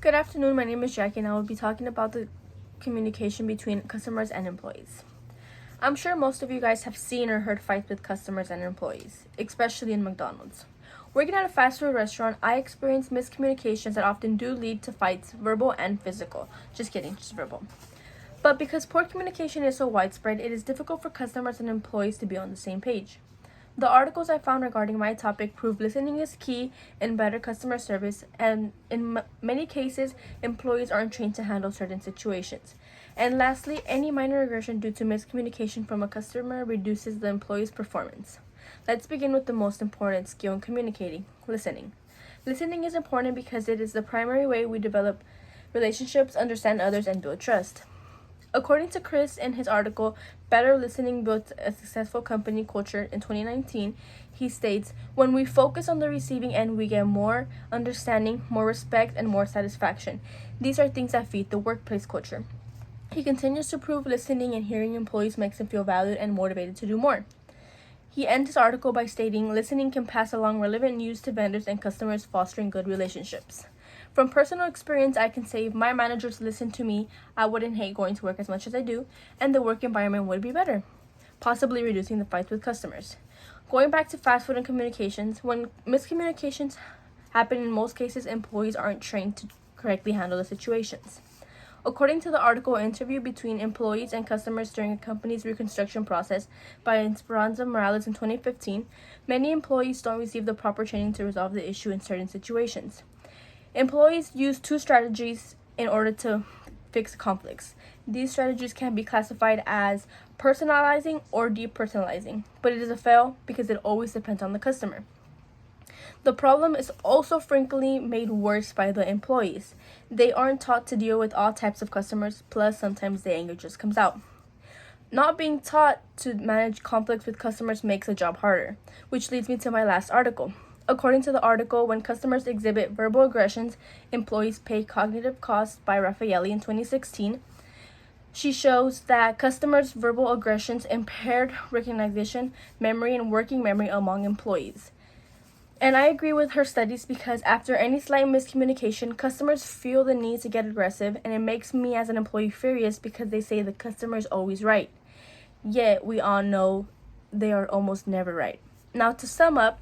Good afternoon, my name is Jackie and I will be talking about the communication between customers and employees. I'm sure most of you guys have seen or heard fights with customers and employees, especially in McDonald's. Working at a fast food restaurant, I experienced miscommunications that often do lead to fights, verbal and physical. Just kidding, just verbal. But because poor communication is so widespread, it is difficult for customers and employees to be on the same page. The articles I found regarding my topic prove listening is key in better customer service, and in many cases, employees aren't trained to handle certain situations. And lastly, any minor aggression due to miscommunication from a customer reduces the employee's performance. Let's begin with the most important skill in communicating, listening. Listening is important because it is the primary way we develop relationships, understand others, and build trust. According to Chris in his article, Better Listening Built a Successful Company Culture in 2019, he states, when we focus on the receiving end, we get more understanding, more respect, and more satisfaction. These are things that feed the workplace culture. He continues to prove listening and hearing employees makes them feel valued and motivated to do more. He ends his article by stating, listening can pass along relevant news to vendors and customers, fostering good relationships. From personal experience, I can say if my managers listened to me, I wouldn't hate going to work as much as I do, and the work environment would be better, possibly reducing the fights with customers. Going back to fast food and communications, when miscommunications happen, in most cases, employees aren't trained to correctly handle the situations. According to the article Interview Between Employees and Customers During a Company's Reconstruction Process by Esperanza Morales in 2015, many employees don't receive the proper training to resolve the issue in certain situations. Employees use two strategies in order to fix conflicts. These strategies can be classified as personalizing or depersonalizing, but it is a fail because it always depends on the customer. The problem is also frequently made worse by the employees. They aren't taught to deal with all types of customers, plus sometimes the anger just comes out. Not being taught to manage conflicts with customers makes the job harder, which leads me to my last article. According to the article, when customers exhibit verbal aggressions, employees pay cognitive costs by Raffaelli in 2016. She shows that customers' verbal aggressions impaired recognition, memory, and working memory among employees. And I agree with her studies because after any slight miscommunication, customers feel the need to get aggressive, and it makes me as an employee furious because they say the customer is always right. Yet we all know they are almost never right. Now to sum up,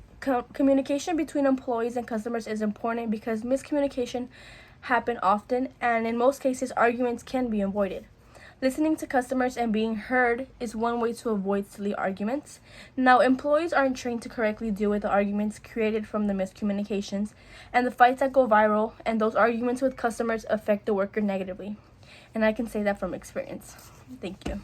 communication between employees and customers is important because miscommunication happen often, and in most cases arguments can be avoided. Listening to customers and being heard is one way to avoid silly arguments. Now, employees aren't trained to correctly deal with the arguments created from the miscommunications and the fights that go viral, and those arguments with customers affect the worker negatively. And I can say that from experience. Thank you.